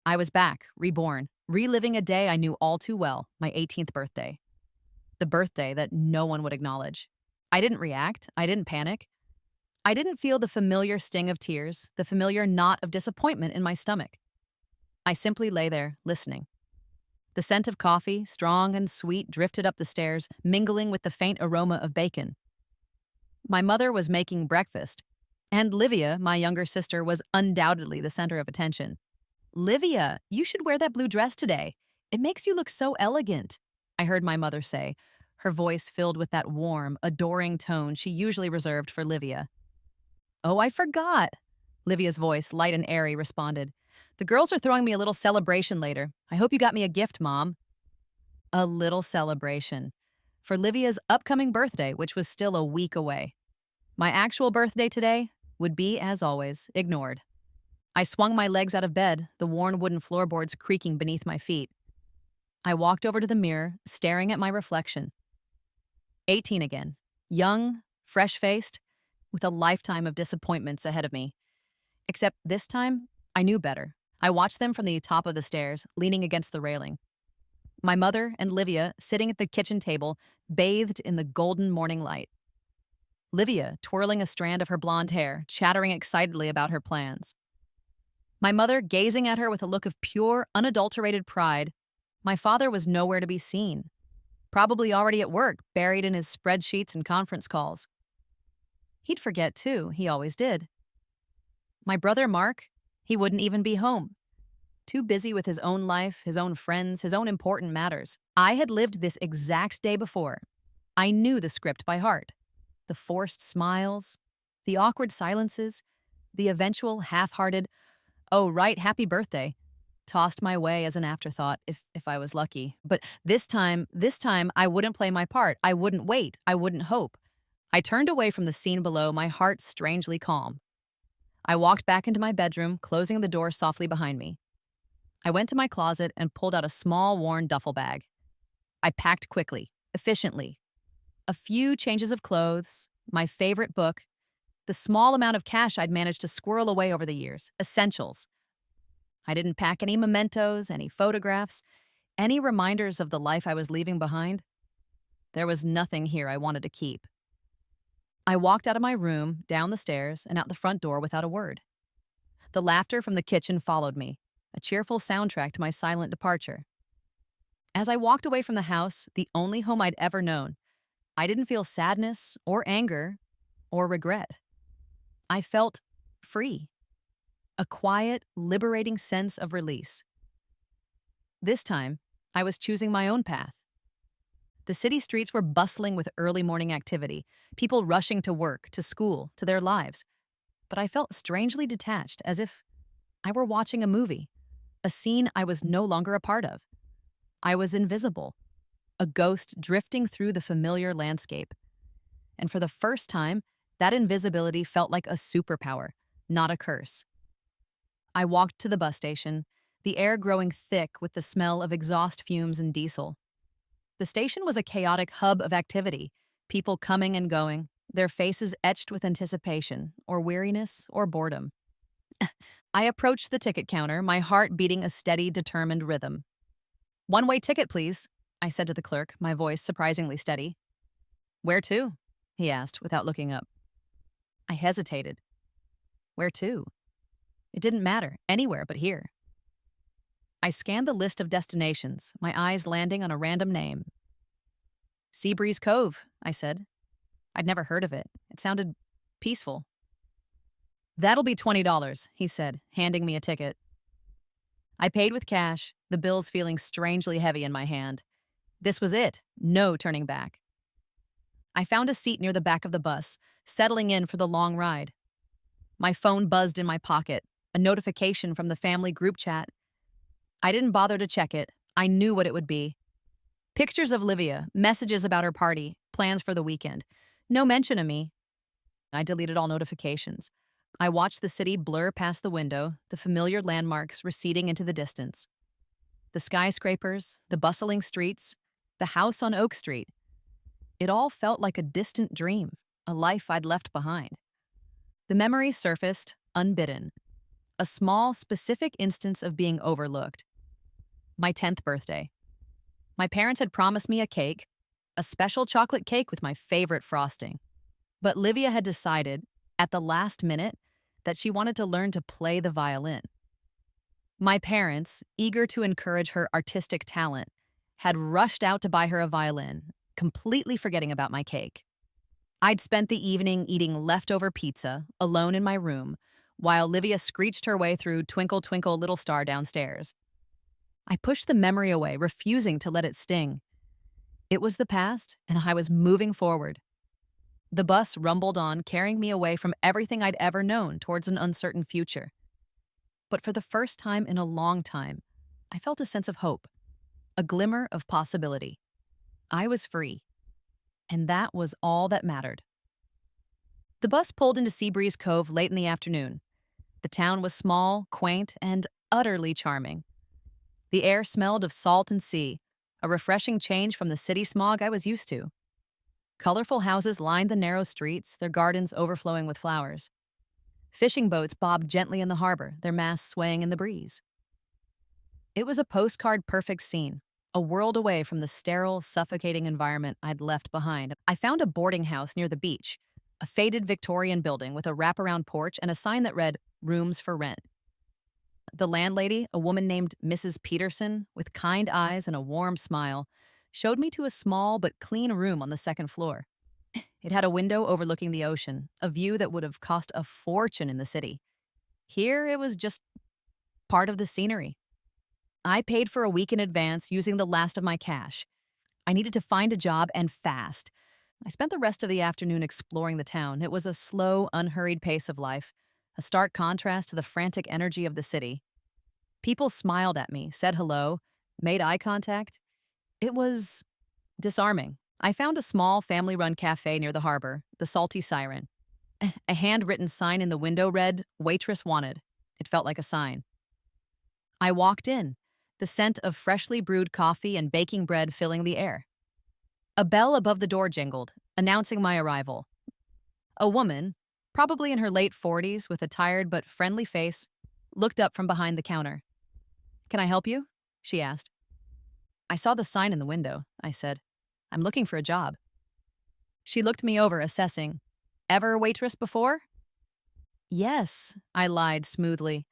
I was back, reborn, reliving a day I knew all too well, my 18th birthday. The birthday that no one would acknowledge. I didn't react. I didn't panic. I didn't feel the familiar sting of tears, the familiar knot of disappointment in my stomach. I simply lay there, listening. The scent of coffee, strong and sweet, drifted up the stairs, mingling with the faint aroma of bacon. My mother was making breakfast, and Livia, my younger sister, was undoubtedly the center of attention. "Livia, you should wear that blue dress today. It makes you look so elegant," I heard my mother say, her voice filled with that warm, adoring tone she usually reserved for Livia. "Oh, I forgot," Livia's voice, light and airy, responded. "The girls are throwing me a little celebration later. I hope you got me a gift, Mom." A little celebration. For Livia's upcoming birthday, which was still a week away. My actual birthday today would be, as always, ignored. I swung my legs out of bed, the worn wooden floorboards creaking beneath my feet. I walked over to the mirror, staring at my reflection. 18 again. Young, fresh-faced, with a lifetime of disappointments ahead of me. Except this time, I knew better. I watched them from the top of the stairs, leaning against the railing. My mother and Livia sitting at the kitchen table, bathed in the golden morning light. Livia twirling a strand of her blonde hair, chattering excitedly about her plans. My mother gazing at her with a look of pure, unadulterated pride. My father was nowhere to be seen. Probably already at work, buried in his spreadsheets and conference calls. He'd forget too, he always did. My brother Mark, he wouldn't even be home. Too busy with his own life, his own friends, his own important matters. I had lived this exact day before. I knew the script by heart. The forced smiles, the awkward silences, the eventual half-hearted, "Oh, right, happy birthday," tossed my way as an afterthought if I was lucky. But this time, I wouldn't play my part. I wouldn't wait. I wouldn't hope. I turned away from the scene below, my heart strangely calm. I walked back into my bedroom, closing the door softly behind me. I went to my closet and pulled out a small, worn duffel bag. I packed quickly, efficiently. A few changes of clothes, my favorite book, the small amount of cash I'd managed to squirrel away over the years, essentials. I didn't pack any mementos, any photographs, any reminders of the life I was leaving behind. There was nothing here I wanted to keep. I walked out of my room, down the stairs, and out the front door without a word. The laughter from the kitchen followed me, a cheerful soundtrack to my silent departure. As I walked away from the house, the only home I'd ever known, I didn't feel sadness or anger or regret. I felt free, a quiet, liberating sense of release. This time, I was choosing my own path. The city streets were bustling with early morning activity, people rushing to work, to school, to their lives. But I felt strangely detached, as if I were watching a movie, a scene I was no longer a part of. I was invisible, a ghost drifting through the familiar landscape. And for the first time, that invisibility felt like a superpower, not a curse. I walked to the bus station, the air growing thick with the smell of exhaust fumes and diesel. The station was a chaotic hub of activity, people coming and going, their faces etched with anticipation, or weariness, or boredom. I approached the ticket counter, my heart beating a steady, determined rhythm. "One-way ticket, please," I said to the clerk, my voice surprisingly steady. "Where to?" he asked, without looking up. I hesitated. Where to? It didn't matter, anywhere but here. I scanned the list of destinations, my eyes landing on a random name. Seabreeze Cove, I said. I'd never heard of it. It sounded peaceful. "That'll be $20, he said, handing me a ticket. I paid with cash, the bills feeling strangely heavy in my hand. This was it, no turning back. I found a seat near the back of the bus, settling in for the long ride. My phone buzzed in my pocket, a notification from the family group chat. I didn't bother to check it. I knew what it would be. Pictures of Livia, messages about her party, plans for the weekend. No mention of me. I deleted all notifications. I watched the city blur past the window, the familiar landmarks receding into the distance. The skyscrapers, the bustling streets, the house on Oak Street. It all felt like a distant dream, a life I'd left behind. The memory surfaced, unbidden. a small, specific instance of being overlooked. My 10th birthday. My parents had promised me a cake, a special chocolate cake with my favorite frosting. But Livia had decided, at the last minute, that she wanted to learn to play the violin. My parents, eager to encourage her artistic talent, had rushed out to buy her a violin, completely forgetting about my cake. I'd spent the evening eating leftover pizza, alone in my room, while Livia screeched her way through Twinkle Twinkle Little Star downstairs. I pushed the memory away, refusing to let it sting. It was the past, and I was moving forward. The bus rumbled on, carrying me away from everything I'd ever known towards an uncertain future. But for the first time in a long time, I felt a sense of hope, a glimmer of possibility. I was free, and that was all that mattered. The bus pulled into Seabreeze Cove late in the afternoon. The town was small, quaint, and utterly charming. The air smelled of salt and sea, a refreshing change from the city smog I was used to. Colorful houses lined the narrow streets, their gardens overflowing with flowers. Fishing boats bobbed gently in the harbor, their masts swaying in the breeze. It was a postcard-perfect scene, a world away from the sterile, suffocating environment I'd left behind. I found a boarding house near the beach, a faded Victorian building with a wraparound porch and a sign that read, "Rooms for rent." The landlady, a woman named Mrs. Peterson, with kind eyes and a warm smile, showed me to a small but clean room on the second floor. It had a window overlooking the ocean, a view that would have cost a fortune in the city. Here, it was just part of the scenery. I paid for a week in advance using the last of my cash. I needed to find a job and fast. I spent the rest of the afternoon exploring the town. It was a slow, unhurried pace of life, a stark contrast to the frantic energy of the city. People smiled at me, said hello, made eye contact. It was disarming. I found a small, family-run cafe near the harbor, the Salty Siren. A handwritten sign in the window read, "Waitress wanted." It felt like a sign. I walked in, the scent of freshly brewed coffee and baking bread filling the air. A bell above the door jingled, announcing my arrival. A woman, probably in her late 40s with a tired but friendly face, looked up from behind the counter. "Can I help you?" she asked. "I saw the sign in the window," I said. "I'm looking for a job." She looked me over, assessing. "Ever waitress before?" "Yes," I lied smoothly.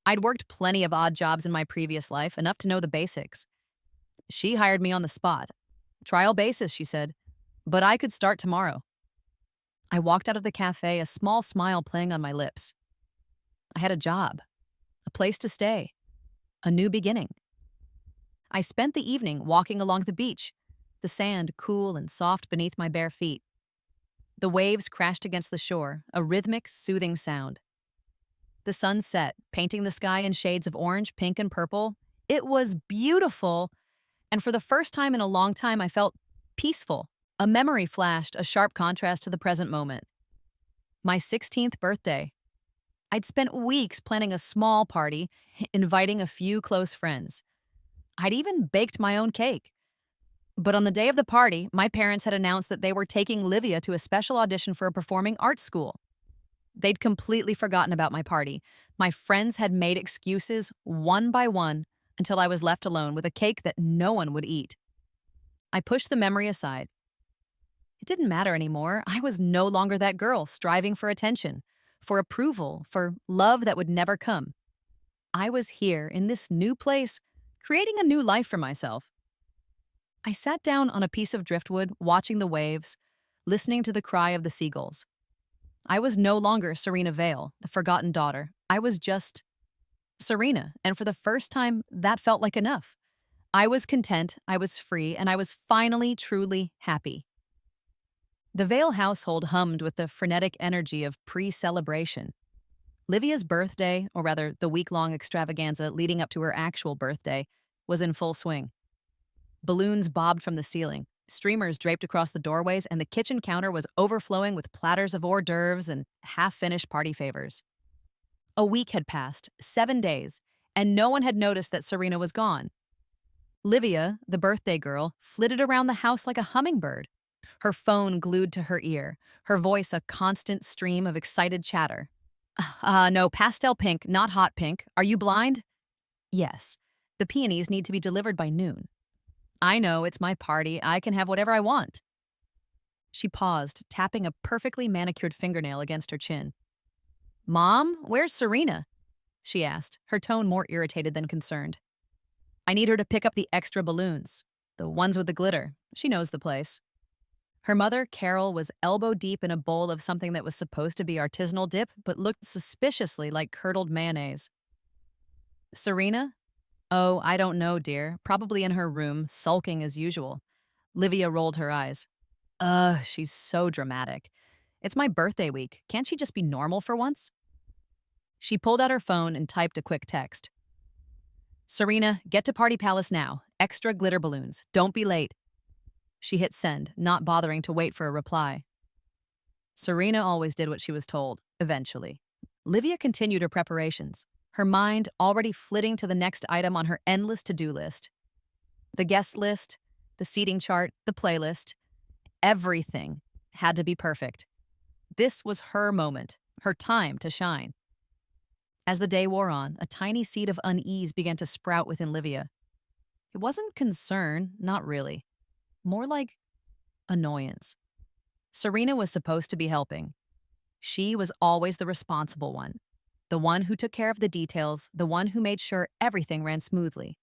I'd worked plenty of odd jobs in my previous life, enough to know the basics. She hired me on the spot. "Trial basis," she said, "but I could start tomorrow." I walked out of the cafe, a small smile playing on my lips. I had a job, a place to stay, a new beginning. I spent the evening walking along the beach, the sand cool and soft beneath my bare feet. The waves crashed against the shore, a rhythmic, soothing sound. The sun set, painting the sky in shades of orange, pink, and purple. It was beautiful, and for the first time in a long time, I felt peaceful. A memory flashed, a sharp contrast to the present moment. My 16th birthday. I'd spent weeks planning a small party, inviting a few close friends. I'd even baked my own cake. But on the day of the party, my parents had announced that they were taking Livia to a special audition for a performing arts school. They'd completely forgotten about my party. My friends had made excuses one by one until I was left alone with a cake that no one would eat. I pushed the memory aside. It didn't matter anymore. I was no longer that girl striving for attention, for approval, for love that would never come. I was here in this new place, creating a new life for myself. I sat down on a piece of driftwood, watching the waves, listening to the cry of the seagulls. I was no longer Serena Vale, the forgotten daughter. I was just Serena, and for the first time, that felt like enough. I was content, I was free, and I was finally truly happy. The Vale household hummed with the frenetic energy of pre-celebration. Livia's birthday, or rather the week-long extravaganza leading up to her actual birthday, was in full swing. Balloons bobbed from the ceiling, streamers draped across the doorways, and the kitchen counter was overflowing with platters of hors d'oeuvres and half-finished party favors. A week had passed, 7 days, and no one had noticed that Serena was gone. Livia, the birthday girl, flitted around the house like a hummingbird, her phone glued to her ear, her voice a constant stream of excited chatter. No, pastel pink, not hot pink. Are you blind? Yes. The peonies need to be delivered by noon. I know, it's my party. I can have whatever I want. She paused, tapping a perfectly manicured fingernail against her chin. Mom, where's Serena? She asked, her tone more irritated than concerned. I need her to pick up the extra balloons, the ones with the glitter. She knows the place. Her mother, Carol, was elbow deep in a bowl of something that was supposed to be artisanal dip but looked suspiciously like curdled mayonnaise. Serena? Oh, I don't know, dear. Probably in her room, sulking as usual. Livia rolled her eyes. Ugh, she's so dramatic. It's my birthday week. Can't she just be normal for once? She pulled out her phone and typed a quick text. Serena, get to Party Palace now. Extra glitter balloons. Don't be late. She hit send, not bothering to wait for a reply. Serena always did what she was told, eventually. Livia continued her preparations, her mind already flitting to the next item on her endless to-do list. The guest list, the seating chart, the playlist, everything had to be perfect. This was her moment, her time to shine. As the day wore on, a tiny seed of unease began to sprout within Livia. It wasn't concern, not really. More like annoyance. Serena was supposed to be helping. She was always the responsible one, the one who took care of the details, the one who made sure everything ran smoothly.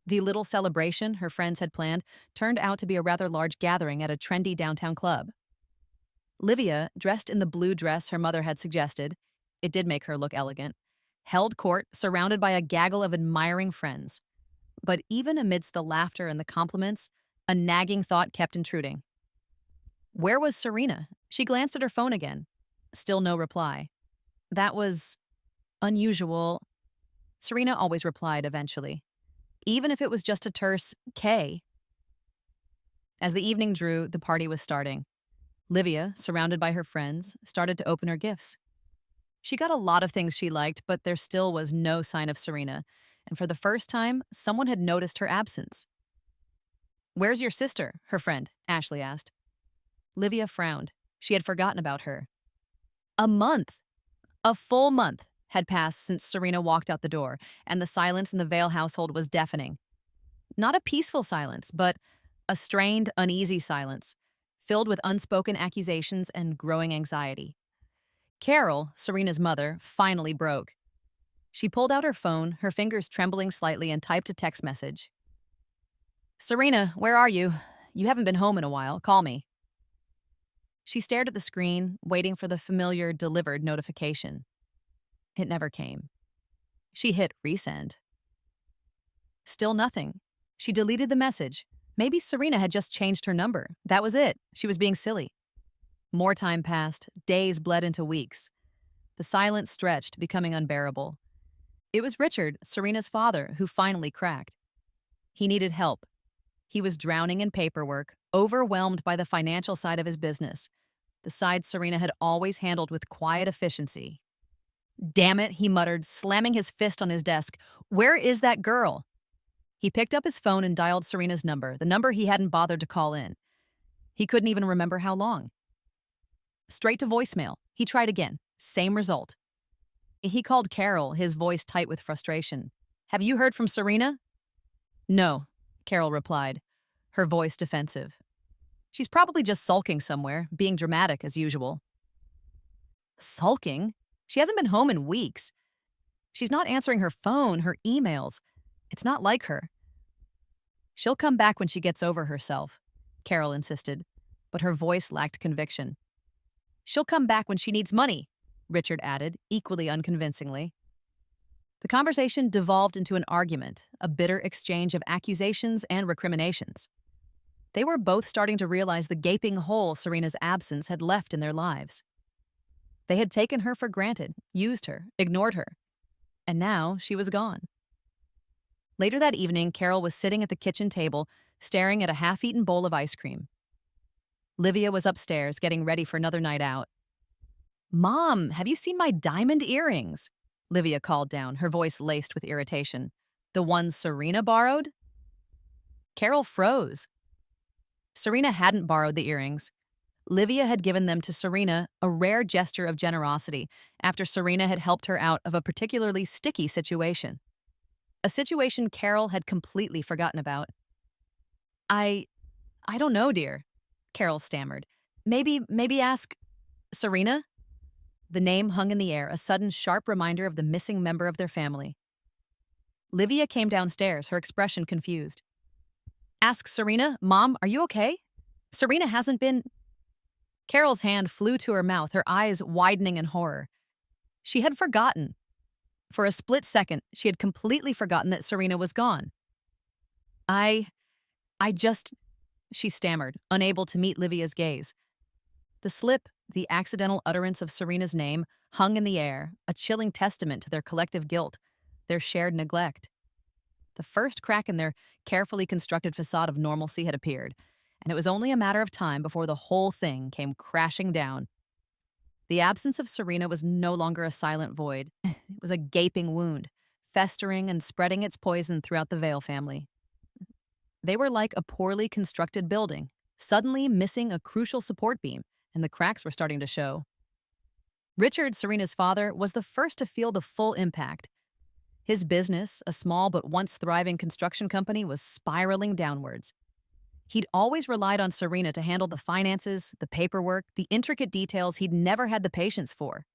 The little celebration her friends had planned turned out to be a rather large gathering at a trendy downtown club. Livia, dressed in the blue dress her mother had suggested, it did make her look elegant, held court surrounded by a gaggle of admiring friends. But even amidst the laughter and the compliments, a nagging thought kept intruding. Where was Serena? She glanced at her phone again. Still no reply. That was unusual. Serena always replied eventually, even if it was just a terse K. As the evening drew, the party was starting. Livia, surrounded by her friends, started to open her gifts. She got a lot of things she liked, but there still was no sign of Serena, and for the first time, someone had noticed her absence. Where's your sister? Her friend, Ashley asked. Livia frowned. She had forgotten about her. A full month, had passed since Serena walked out the door, and the silence in the Vale household was deafening. Not a peaceful silence, but a strained, uneasy silence, filled with unspoken accusations and growing anxiety. Carol, Serena's mother, finally broke. She pulled out her phone, her fingers trembling slightly, and typed a text message. Serena, where are you? You haven't been home in a while. Call me. She stared at the screen, waiting for the familiar delivered notification. It never came. She hit resend. Still nothing. She deleted the message. Maybe Serena had just changed her number. That was it. She was being silly. More time passed. Days bled into weeks. The silence stretched, becoming unbearable. It was Richard, Serena's father, who finally cracked. He needed help. He was drowning in paperwork, overwhelmed by the financial side of his business, the side Serena had always handled with quiet efficiency. Damn it, he muttered, slamming his fist on his desk. Where is that girl? He picked up his phone and dialed Serena's number, the number he hadn't bothered to call in. He couldn't even remember how long. Straight to voicemail. He tried again. Same result. He called Carol, his voice tight with frustration. Have you heard from Serena? No, Carol replied, her voice defensive. She's probably just sulking somewhere, being dramatic as usual. Sulking? She hasn't been home in weeks. She's not answering her phone, her emails. It's not like her. She'll come back when she gets over herself, Carol insisted, but her voice lacked conviction. She'll come back when she needs money, Richard added, equally unconvincingly. The conversation devolved into an argument, a bitter exchange of accusations and recriminations. They were both starting to realize the gaping hole Serena's absence had left in their lives. They had taken her for granted, used her, ignored her, and now she was gone. Later that evening, Carol was sitting at the kitchen table, staring at a half-eaten bowl of ice cream. Livia was upstairs, getting ready for another night out. Mom, have you seen my diamond earrings? Livia called down, her voice laced with irritation. The ones Serena borrowed? Carol froze. Serena hadn't borrowed the earrings. Livia had given them to Serena, a rare gesture of generosity, after Serena had helped her out of a particularly sticky situation. A situation Carol had completely forgotten about. I I don't know, dear, Carol stammered. Maybe ask Serena? The name hung in the air, a sudden sharp reminder of the missing member of their family. Livia came downstairs, her expression confused. Ask Serena, Mom, are you okay? Serena hasn't been. Carol's hand flew to her mouth, her eyes widening in horror. She had forgotten. For a split second, she had completely forgotten that Serena was gone. I. I just. She stammered, unable to meet Livia's gaze. The slip, the accidental utterance of Serena's name, hung in the air, a chilling testament to their collective guilt, their shared neglect. The first crack in their carefully constructed facade of normalcy had appeared, and it was only a matter of time before the whole thing came crashing down. The absence of Serena was no longer a silent void. It was a gaping wound, festering and spreading its poison throughout the Vale family. They were like a poorly constructed building, suddenly missing a crucial support beam, and the cracks were starting to show. Richard, Serena's father, was the first to feel the full impact. His business, a small but once thriving construction company, was spiraling downwards. He'd always relied on Serena to handle the finances, the paperwork, the intricate details he'd never had the patience for.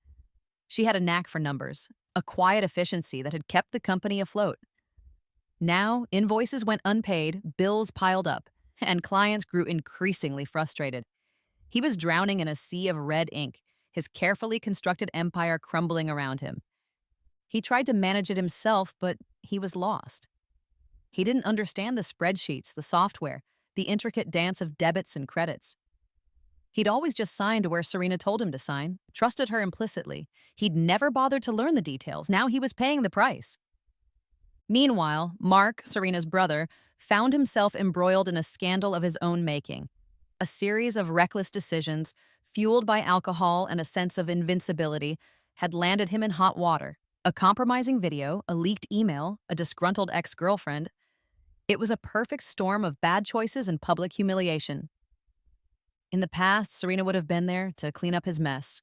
She had a knack for numbers, a quiet efficiency that had kept the company afloat. Now, invoices went unpaid, bills piled up, and clients grew increasingly frustrated. He was drowning in a sea of red ink, his carefully constructed empire crumbling around him. He tried to manage it himself, but he was lost. He didn't understand the spreadsheets, the software, the intricate dance of debits and credits. He'd always just signed where Serena told him to sign, trusted her implicitly. He'd never bothered to learn the details. Now he was paying the price. Meanwhile, Mark, Serena's brother, found himself embroiled in a scandal of his own making. A series of reckless decisions, fueled by alcohol and a sense of invincibility, had landed him in hot water. A compromising video, a leaked email, a disgruntled ex-girlfriend. It was a perfect storm of bad choices and public humiliation. In the past, Serena would have been there to clean up his mess.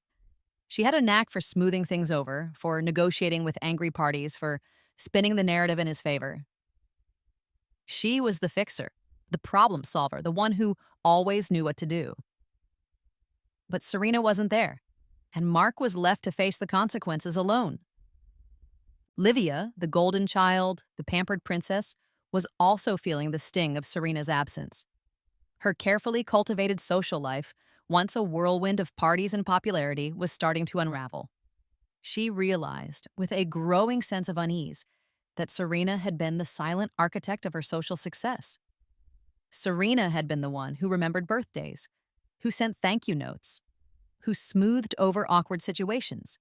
She had a knack for smoothing things over, for negotiating with angry parties, for spinning the narrative in his favor. She was the fixer, the problem solver, the one who always knew what to do. But Serena wasn't there, and Mark was left to face the consequences alone. Livia, the golden child, the pampered princess, was also feeling the sting of Serena's absence. Her carefully cultivated social life, once a whirlwind of parties and popularity, was starting to unravel. She realized, with a growing sense of unease, that Serena had been the silent architect of her social success. Serena had been the one who remembered birthdays, who sent thank you notes, who smoothed over awkward situations,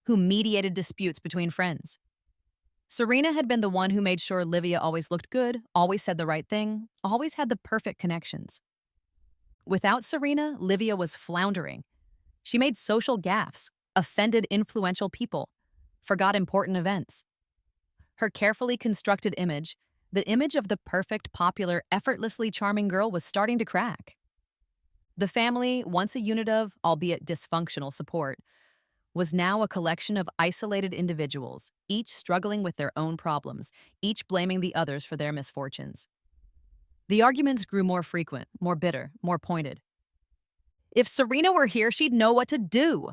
who mediated disputes between friends. Serena had been the one who made sure Livia always looked good, always said the right thing, always had the perfect connections. Without Serena, Livia was floundering. She made social gaffes, offended influential people, forgot important events. Her carefully constructed image, the image of the perfect, popular, effortlessly charming girl, was starting to crack. The family, once a unit of, albeit dysfunctional, support, was now a collection of isolated individuals, each struggling with their own problems, each blaming the others for their misfortunes. The arguments grew more frequent, more bitter, more pointed. "If Serena were here, she'd know what to do,"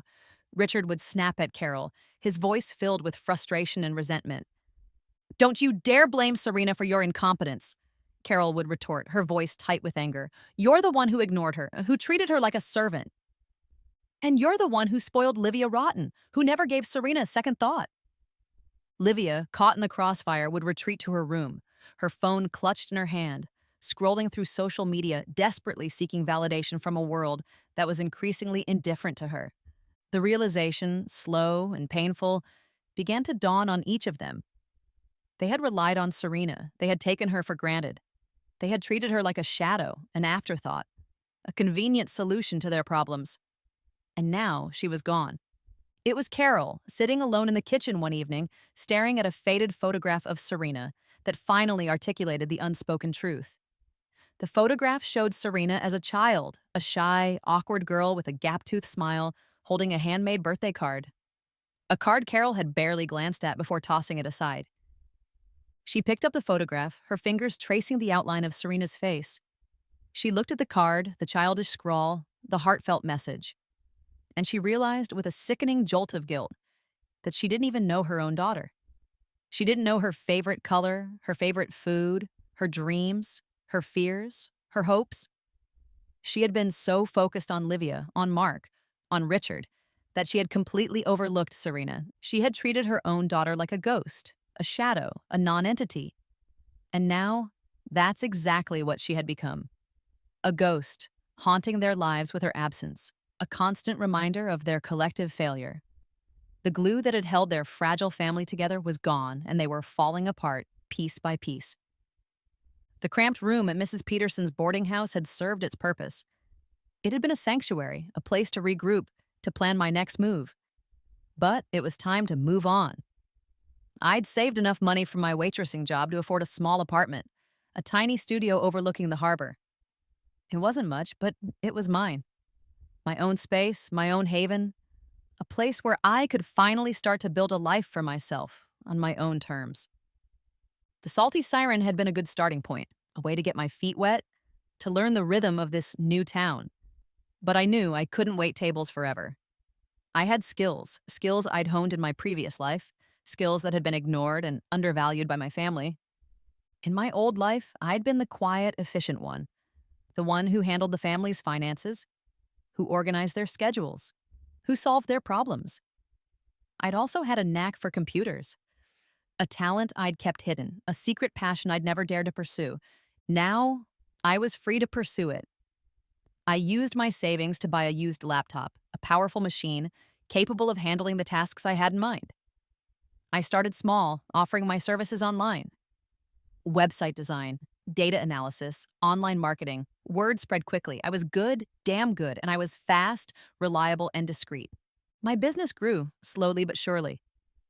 Richard would snap at Carol, his voice filled with frustration and resentment. "Don't you dare blame Serena for your incompetence," Carol would retort, her voice tight with anger. "You're the one who ignored her, who treated her like a servant. And you're the one who spoiled Livia rotten, who never gave Serena a second thought." Livia, caught in the crossfire, would retreat to her room, her phone clutched in her hand, scrolling through social media, desperately seeking validation from a world that was increasingly indifferent to her. The realization, slow and painful, began to dawn on each of them. They had relied on Serena. They had taken her for granted. They had treated her like a shadow, an afterthought, a convenient solution to their problems. And now she was gone. It was Carol, sitting alone in the kitchen one evening, staring at a faded photograph of Serena, that finally articulated the unspoken truth. The photograph showed Serena as a child, a shy, awkward girl with a gap-toothed smile, holding a handmade birthday card. A card Carol had barely glanced at before tossing it aside. She picked up the photograph, her fingers tracing the outline of Serena's face. She looked at the card, the childish scrawl, the heartfelt message, and she realized with a sickening jolt of guilt that she didn't even know her own daughter. She didn't know her favorite color, her favorite food, her dreams, her fears, her hopes. She had been so focused on Livia, on Mark, on Richard, that she had completely overlooked Serena. She had treated her own daughter like a ghost, a shadow, a nonentity. And now, that's exactly what she had become. A ghost, haunting their lives with her absence, a constant reminder of their collective failure. The glue that had held their fragile family together was gone, and they were falling apart, piece by piece. The cramped room at Mrs. Peterson's boarding house had served its purpose. It had been a sanctuary, a place to regroup, to plan my next move. But it was time to move on. I'd saved enough money from my waitressing job to afford a small apartment, a tiny studio overlooking the harbor. It wasn't much, but it was mine. My own space, my own haven, a place where I could finally start to build a life for myself on my own terms. The Salty Siren had been a good starting point, a way to get my feet wet, to learn the rhythm of this new town. But I knew I couldn't wait tables forever. I had skills I'd honed in my previous life, skills that had been ignored and undervalued by my family. In my old life, I'd been the quiet, efficient one, the one who handled the family's finances, who organized their schedules, who solved their problems. I'd also had a knack for computers, a talent I'd kept hidden, a secret passion I'd never dared to pursue. Now, I was free to pursue it. I used my savings to buy a used laptop, a powerful machine capable of handling the tasks I had in mind. I started small, offering my services online. Website design, data analysis, online marketing. Word spread quickly. I was good, damn good, and I was fast, reliable, and discreet. My business grew, slowly but surely.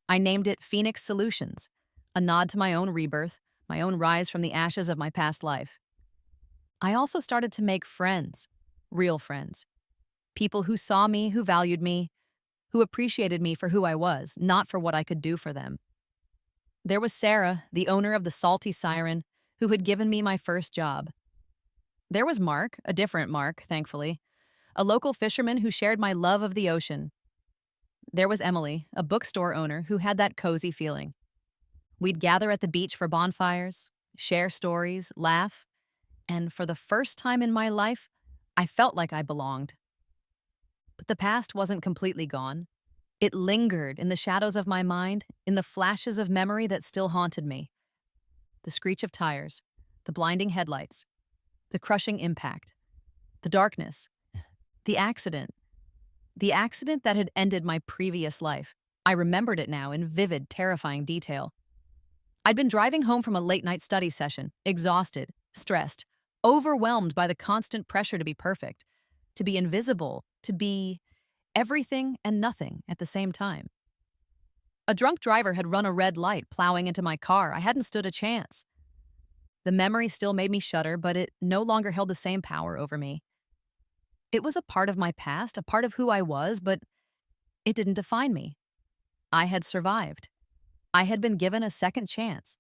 I named it Phoenix Solutions, a nod to my own rebirth, my own rise from the ashes of my past life. I also started to make friends, real friends. People who saw me, who valued me, who appreciated me for who I was, not for what I could do for them. There was Sarah, the owner of the Salty Siren, who had given me my first job. There was Mark, a different Mark, thankfully, a local fisherman who shared my love of the ocean. There was Emily, a bookstore owner who had that cozy feeling. We'd gather at the beach for bonfires, share stories, laugh, and for the first time in my life, I felt like I belonged. But the past wasn't completely gone. It lingered in the shadows of my mind, in the flashes of memory that still haunted me. The screech of tires, the blinding headlights, the crushing impact, the darkness, the accident that had ended my previous life. I remembered it now in vivid, terrifying detail. I'd been driving home from a late-night study session, exhausted, stressed, overwhelmed by the constant pressure to be perfect, to be invisible, to be everything and nothing at the same time. A drunk driver had run a red light, plowing into my car. I hadn't stood a chance. The memory still made me shudder, but it no longer held the same power over me. It was a part of my past, a part of who I was, but it didn't define me. I had survived. I had been given a second chance,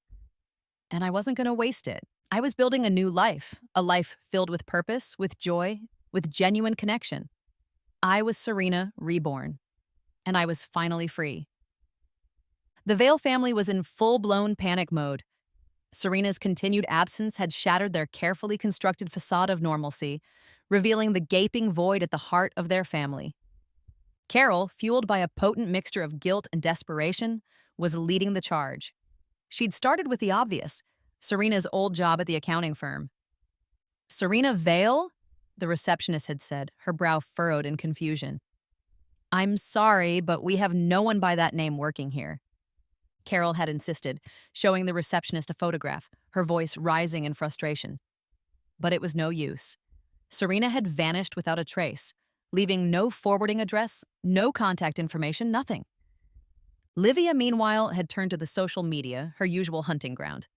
and I wasn't going to waste it. I was building a new life, a life filled with purpose, with joy, with genuine connection. I was Serena, reborn, and I was finally free. The Vale family was in full-blown panic mode. Serena's continued absence had shattered their carefully constructed facade of normalcy, revealing the gaping void at the heart of their family. Carol, fueled by a potent mixture of guilt and desperation, was leading the charge. She'd started with the obvious, Serena's old job at the accounting firm. "Serena Vale?" the receptionist had said, her brow furrowed in confusion. "I'm sorry, but we have no one by that name working here," Carol had insisted, showing the receptionist a photograph, her voice rising in frustration. But it was no use. Serena had vanished without a trace, leaving no forwarding address, no contact information, nothing. Livia, meanwhile, had turned to the social media, her usual hunting ground.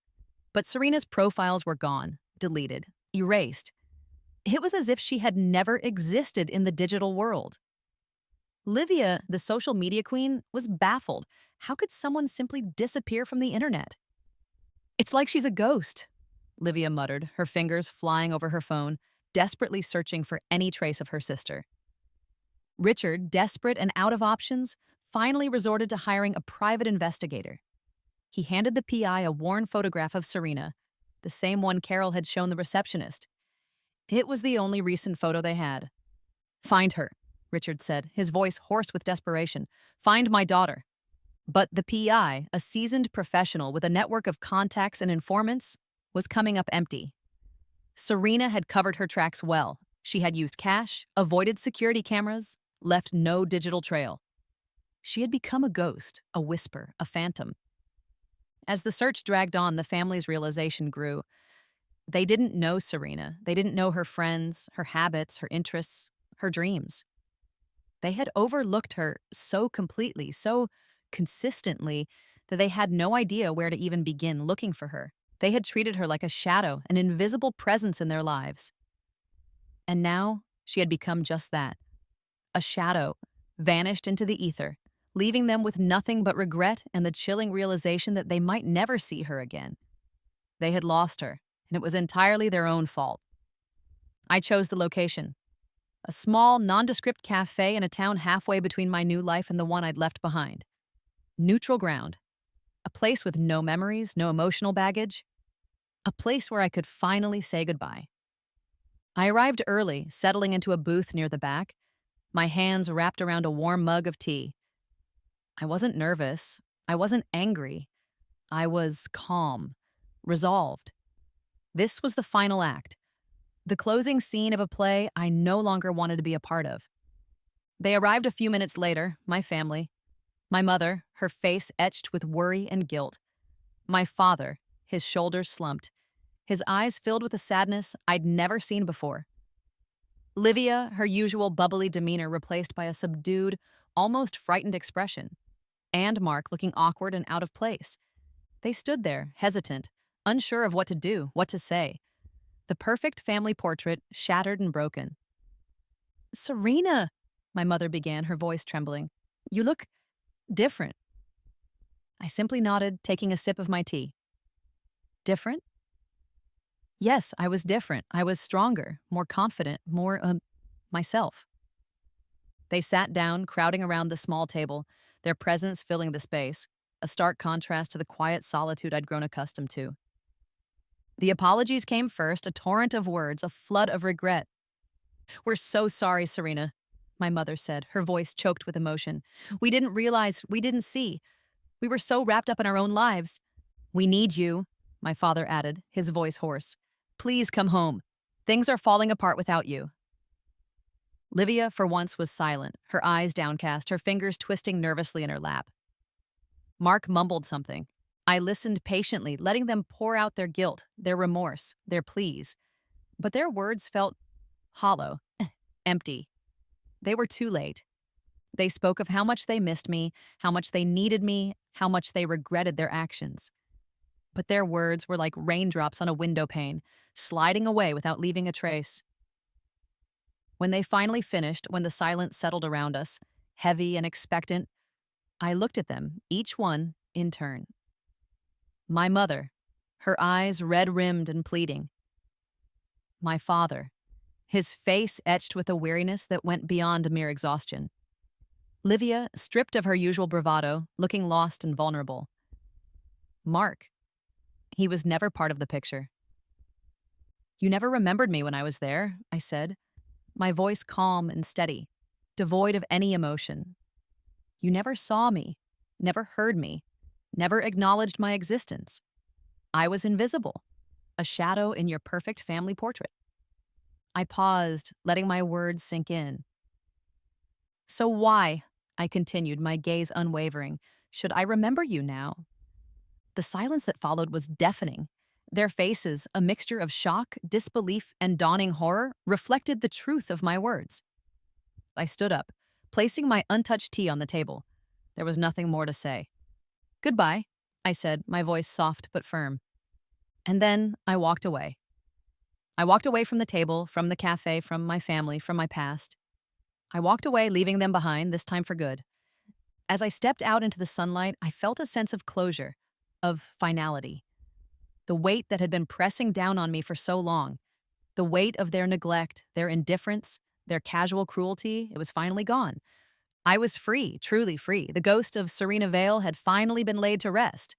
But Serena's profiles were gone, deleted. erased. It was as if she had never existed in the digital world. Livia, the social media queen, was baffled. How could someone simply disappear from the internet? It's like she's a ghost, Livia muttered, her fingers flying over her phone, desperately searching for any trace of her sister. Richard, desperate and out of options, finally resorted to hiring a private investigator. He handed the PI a worn photograph of Serena, the same one Carol had shown the receptionist. It was the only recent photo they had. "Find her," Richard said, his voice hoarse with desperation. "Find my daughter." But the PI, a seasoned professional with a network of contacts and informants, was coming up empty. Serena had covered her tracks well. She had used cash, avoided security cameras, left no digital trail. She had become a ghost, a whisper, a phantom. As the search dragged on, the family's realization grew. They didn't know Serena. They didn't know her friends, her habits, her interests, her dreams. They had overlooked her so completely, so consistently, that they had no idea where to even begin looking for her. They had treated her like a shadow, an invisible presence in their lives. And now she had become just that, a shadow, vanished into the ether, leaving them with nothing but regret and the chilling realization that they might never see her again. They had lost her, and it was entirely their own fault. I chose the location. A small, nondescript cafe in a town halfway between my new life and the one I'd left behind. Neutral ground. A place with no memories, no emotional baggage. A place where I could finally say goodbye. I arrived early, settling into a booth near the back, my hands wrapped around a warm mug of tea. I wasn't nervous. I wasn't angry. I was calm, resolved. This was the final act, the closing scene of a play I no longer wanted to be a part of. They arrived a few minutes later, my family. My mother, her face etched with worry and guilt. My father, his shoulders slumped, his eyes filled with a sadness I'd never seen before. Livia, her usual bubbly demeanor replaced by a subdued, almost frightened expression. And Mark looking awkward and out of place. They stood there, hesitant, unsure of what to do, what to say. The perfect family portrait, shattered and broken. "Serena," my mother began, her voice trembling. "You look different." I simply nodded, taking a sip of my tea. Different? Yes, I was different. I was stronger, more confident, more, myself. They sat down, crowding around the small table, their presence filling the space, a stark contrast to the quiet solitude I'd grown accustomed to. The apologies came first, a torrent of words, a flood of regret. "We're so sorry, Serena," my mother said, her voice choked with emotion. "We didn't realize, we didn't see. We were so wrapped up in our own lives." "We need you," my father added, his voice hoarse. "Please come home. Things are falling apart without you." Livia, for once, was silent, her eyes downcast, her fingers twisting nervously in her lap. Mark mumbled something. I listened patiently, letting them pour out their guilt, their remorse, their pleas. But their words felt hollow, empty. They were too late. They spoke of how much they missed me, how much they needed me, how much they regretted their actions. But their words were like raindrops on a window pane, sliding away without leaving a trace. When they finally finished, when the silence settled around us, heavy and expectant, I looked at them, each one in turn. My mother, her eyes red-rimmed and pleading. My father, his face etched with a weariness that went beyond mere exhaustion. Livia, stripped of her usual bravado, looking lost and vulnerable. Mark, he was never part of the picture. "You never remembered me when I was there," I said, my voice calm and steady, devoid of any emotion. "You never saw me, never heard me, never acknowledged my existence. I was invisible, a shadow in your perfect family portrait." I paused, letting my words sink in. "So why," I continued, my gaze unwavering, "should I remember you now?" The silence that followed was deafening. Their faces, a mixture of shock, disbelief, and dawning horror, reflected the truth of my words. I stood up, placing my untouched tea on the table. There was nothing more to say. "Goodbye," I said, my voice soft but firm. And then I walked away. I walked away from the table, from the cafe, from my family, from my past. I walked away, leaving them behind, this time for good. As I stepped out into the sunlight, I felt a sense of closure, of finality. The weight that had been pressing down on me for so long, the weight of their neglect, their indifference, their casual cruelty, it was finally gone. I was free, truly free. The ghost of Serena Vale had finally been laid to rest.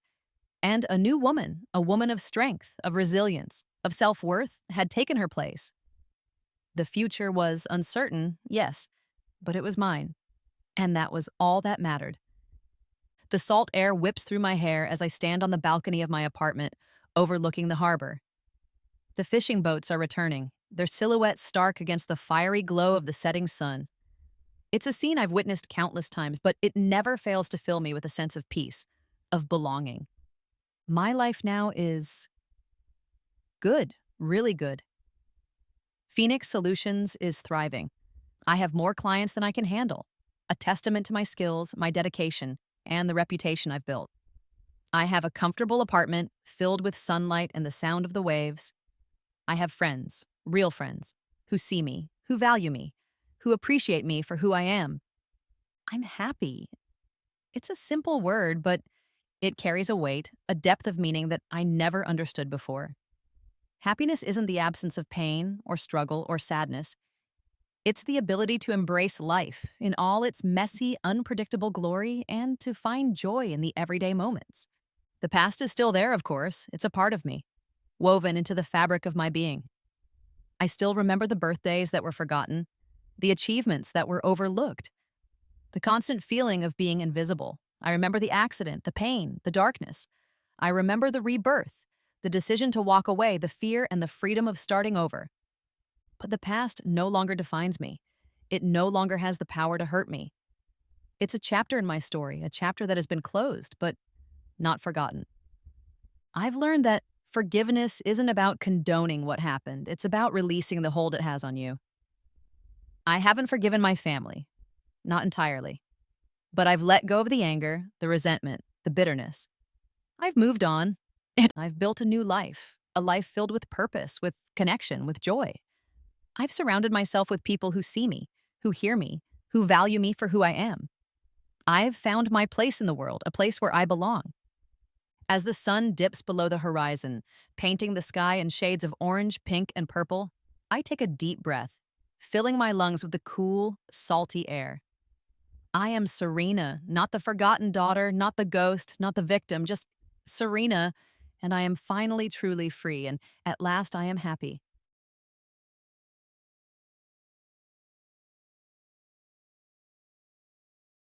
And a new woman, a woman of strength, of resilience, of self-worth, had taken her place. The future was uncertain, yes, but it was mine. And that was all that mattered. The salt air whips through my hair as I stand on the balcony of my apartment, overlooking the harbor. The fishing boats are returning, their silhouettes stark against the fiery glow of the setting sun. It's a scene I've witnessed countless times, but it never fails to fill me with a sense of peace, of belonging. My life now is good, really good. Phoenix Solutions is thriving. I have more clients than I can handle, a testament to my skills, my dedication, and the reputation I've built. I have a comfortable apartment filled with sunlight and the sound of the waves. I have friends, real friends, who see me, who value me, who appreciate me for who I am. I'm happy. It's a simple word, but it carries a weight, a depth of meaning that I never understood before. Happiness isn't the absence of pain or struggle or sadness. It's the ability to embrace life in all its messy, unpredictable glory and to find joy in the everyday moments. The past is still there, of course. It's a part of me, woven into the fabric of my being. I still remember the birthdays that were forgotten, the achievements that were overlooked, the constant feeling of being invisible. I remember the accident, the pain, the darkness. I remember the rebirth, the decision to walk away, the fear and the freedom of starting over. But the past no longer defines me. It no longer has the power to hurt me. It's a chapter in my story, a chapter that has been closed, but not forgotten. I've learned that forgiveness isn't about condoning what happened. It's about releasing the hold it has on you. I haven't forgiven my family, not entirely, but I've let go of the anger, the resentment, the bitterness. I've moved on. I've built a new life, a life filled with purpose, with connection, with joy. I've surrounded myself with people who see me, who hear me, who value me for who I am. I've found my place in the world, a place where I belong. As the sun dips below the horizon, painting the sky in shades of orange, pink, and purple, I take a deep breath, filling my lungs with the cool, salty air. I am Serena, not the forgotten daughter, not the ghost, not the victim, just Serena, and I am finally truly free, and at last I am happy.